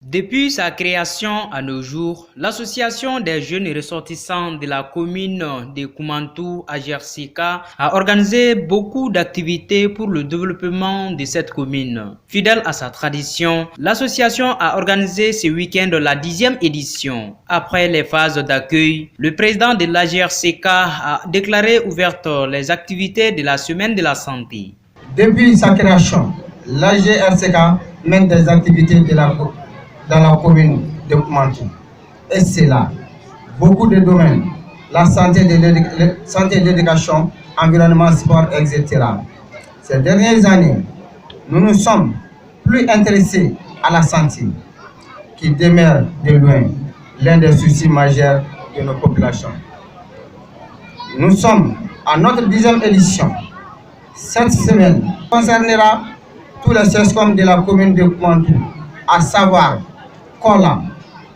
Depuis sa création à nos jours, l'Association des jeunes ressortissants de la commune de Koumantou à Jersika a organisé beaucoup d'activités pour le développement de cette commune. Fidèle à sa tradition, l'association a organisé ce week-end la 10e édition. Après les phases d'accueil, le président de la GRCK a déclaré ouvertes les activités de la semaine de la santé. Depuis sa création, la GRCK mène des activités dans la commune de Koumantou. Et c'est là, beaucoup de domaines, la santé, l'éducation, environnement, sport, etc. Ces dernières années, nous nous sommes plus intéressés à la santé, qui demeure de loin l'un des soucis majeurs de nos populations. Nous sommes à notre 10e édition. Cette semaine concernera tous les SESCOM de la commune de Koumantou, à savoir Kola,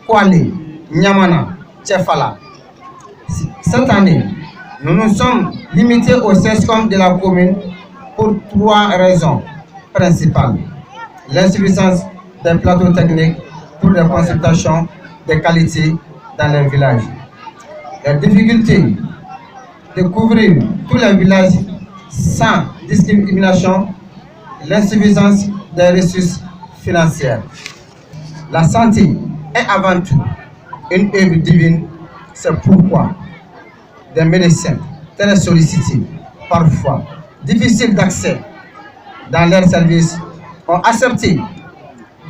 Koualé, Nyamana, Tchefala. Cette année, nous nous sommes limités aux SESCOM de la commune pour 3 raisons principales. L'insuffisance des plateaux techniques pour les consultations de qualité dans les villages. La difficulté de couvrir tous les villages sans discrimination, l'insuffisance des ressources financières. La santé est avant tout une œuvre divine, c'est pourquoi des médecins très sollicités, parfois difficiles d'accès dans leurs services, ont accepté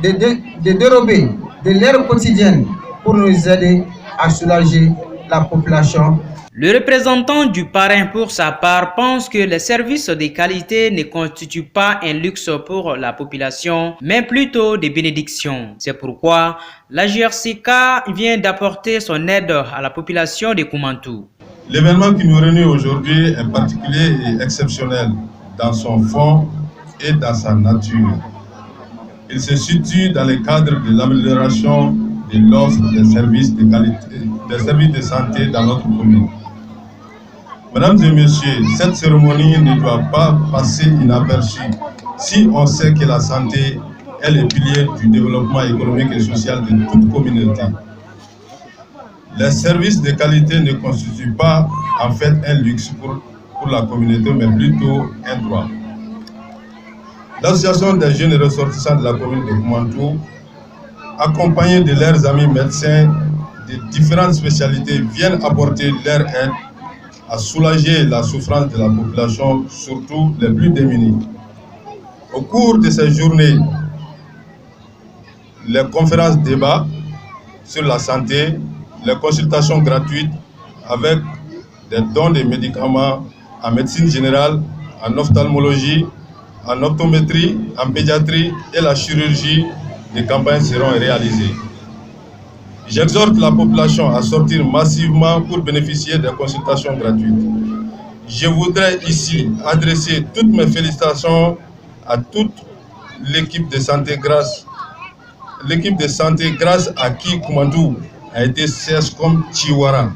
de dérober de l'heure quotidienne pour nous aider à soulager la population. Le représentant du parrain pour sa part pense que les services de qualité ne constituent pas un luxe pour la population, mais plutôt des bénédictions. C'est pourquoi la GRCK vient d'apporter son aide à la population de Koumantou. L'événement qui nous réunit aujourd'hui est particulier et exceptionnel dans son fond et dans sa nature. Il se situe dans le cadre de l'amélioration de l'offre des services de qualité, des services de santé dans notre commune. Mesdames et messieurs, cette cérémonie ne doit pas passer inaperçue si on sait que la santé est le pilier du développement économique et social de toute communauté. Les services de qualité ne constituent pas en fait un luxe pour la communauté, mais plutôt un droit. L'association des jeunes ressortissants de la commune de Koumantou, accompagnés de leurs amis médecins de différentes spécialités, viennent apporter leur aide à soulager la souffrance de la population, surtout les plus démunis. Au cours de ces journées, les conférences débats sur la santé, les consultations gratuites avec des dons de médicaments en médecine générale, en ophtalmologie, en optométrie, en pédiatrie et la chirurgie, des campagnes seront réalisées. J'exhorte la population à sortir massivement pour bénéficier des consultations gratuites. Je voudrais ici adresser toutes mes félicitations à toute l'équipe de santé grâce à qui Koumantou a été SESCOM Chiwara.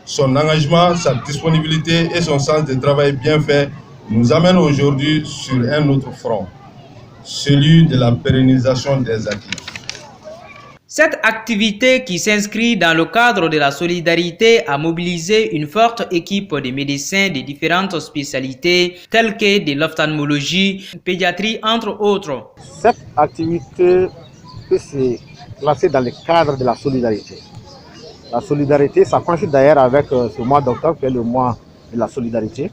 Son engagement, sa disponibilité et son sens de travail bien fait nous amènent aujourd'hui sur un autre front, celui de la pérennisation des acquis. Cette activité qui s'inscrit dans le cadre de la solidarité a mobilisé une forte équipe de médecins de différentes spécialités telles que de l'ophtalmologie, pédiatrie entre autres. Cette activité peut se placer dans le cadre de la solidarité. La solidarité, ça coïncide d'ailleurs avec ce mois d'octobre qui est le mois de la solidarité.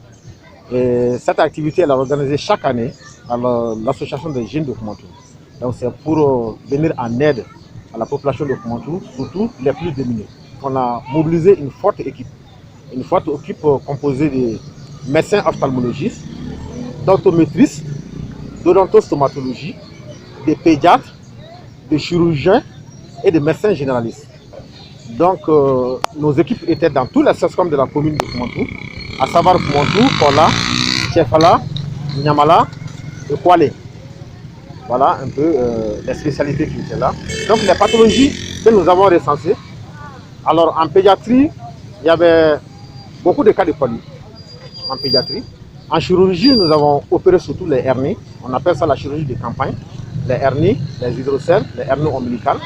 Et cette activité elle est organisée chaque année par l'association des jeunes de Koumantou. Donc c'est pour venir en aide à la population de Koumantou, surtout les plus démunis. On a mobilisé une forte équipe composée de médecins ophtalmologistes, d'optométristes, d'odontostomatologie, de pédiatres, de chirurgiens et de médecins généralistes. Donc nos équipes étaient dans tous les SESCOM de la commune de Koumantou, à savoir Koumantou, Kola, Tchefala, Nyamala et Koualé. Voilà un peu les spécialités qui étaient là. Donc les pathologies que nous avons recensées. Alors en pédiatrie, il y avait beaucoup de cas de polypes en pédiatrie. En chirurgie, nous avons opéré surtout les hernies. On appelle ça la chirurgie de campagne. les hernies, les hydrocèles, les hernies ombilicales.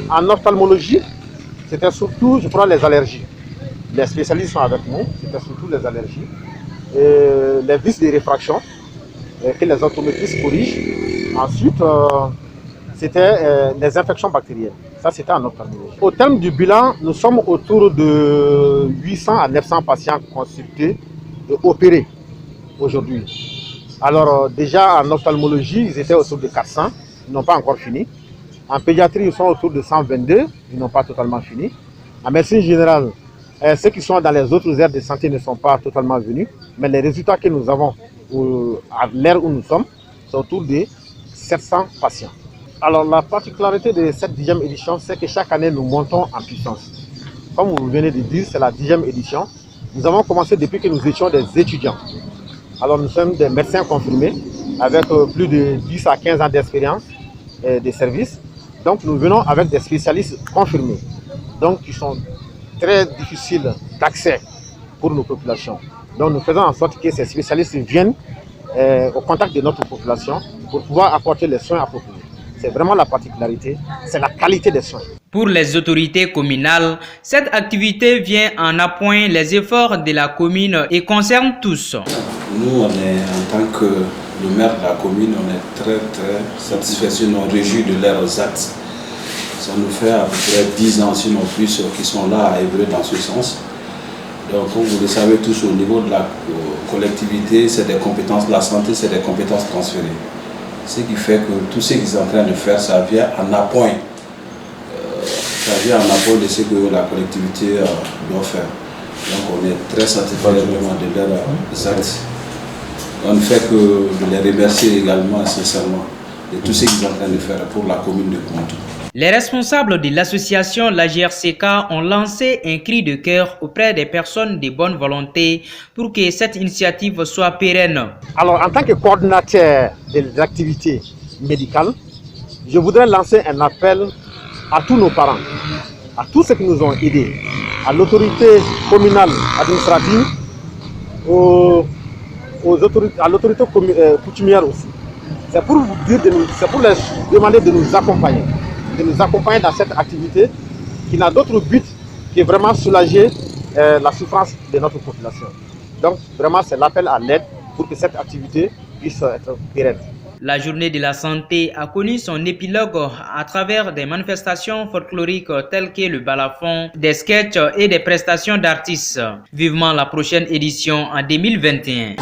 En ophtalmologie, c'était surtout, je crois, les allergies. Les spécialistes sont avec nous, c'était surtout les allergies. Les vis de réfraction que les optométristes corrigent. Ensuite, c'était les infections bactériennes. Ça, c'était en ophtalmologie. Au terme du bilan, nous sommes autour de 800 à 900 patients consultés et opérés aujourd'hui. Alors, déjà en ophtalmologie, ils étaient autour de 400, ils n'ont pas encore fini. En pédiatrie, ils sont autour de 122, ils n'ont pas totalement fini. En médecine générale, ceux qui sont dans les autres aires de santé ne sont pas totalement venus, mais les résultats que nous avons à l'ère où nous sommes, c'est autour de 700 patients. Alors la particularité de cette 10e édition, c'est que chaque année nous montons en puissance. Comme vous venez de dire, c'est la 10e édition. Nous avons commencé depuis que nous étions des étudiants. Alors nous sommes des médecins confirmés avec plus de 10 à 15 ans d'expérience et de service. Donc nous venons avec des spécialistes confirmés, donc qui sont très difficiles d'accès pour nos populations. Donc nous faisons en sorte que ces spécialistes viennent au contact de notre population pour pouvoir apporter les soins appropriés. C'est vraiment la particularité, c'est la qualité des soins. Pour les autorités communales, cette activité vient en appoint les efforts de la commune et concerne tous. Nous, en tant que le maire de la commune, on est très satisfaits, sinon réjouis de leurs actes. Ça nous fait à peu près 10 ans, sinon plus, qui sont là à œuvrer dans ce sens. Donc, comme vous le savez tous, au niveau de la collectivité, c'est des compétences de la santé, c'est des compétences transférées. Ce qui fait que tout ce qu'ils sont en train de faire, ça vient en appoint. De ce que la collectivité doit faire. Donc, on est très satisfait vraiment de leurs actes. On ne fait que de les remercier également sincèrement de tout ce qu'ils sont en train de faire pour la commune de Koumantou. Les responsables de l'association l'AGRCK ont lancé un cri de cœur auprès des personnes de bonne volonté pour que cette initiative soit pérenne. Alors, en tant que coordinateur des activités médicales, je voudrais lancer un appel à tous nos parents, à tous ceux qui nous ont aidés, à l'autorité communale administrative, à l'autorité coutumière aussi. C'est pour vous dire, c'est pour les demander de nous accompagner dans cette activité qui n'a d'autre but que vraiment soulager la souffrance de notre population. Donc vraiment c'est l'appel à l'aide pour que cette activité puisse être pérenne. La journée de la santé a connu son épilogue à travers des manifestations folkloriques telles que le balafon, des sketchs et des prestations d'artistes. Vivement la prochaine édition en 2021.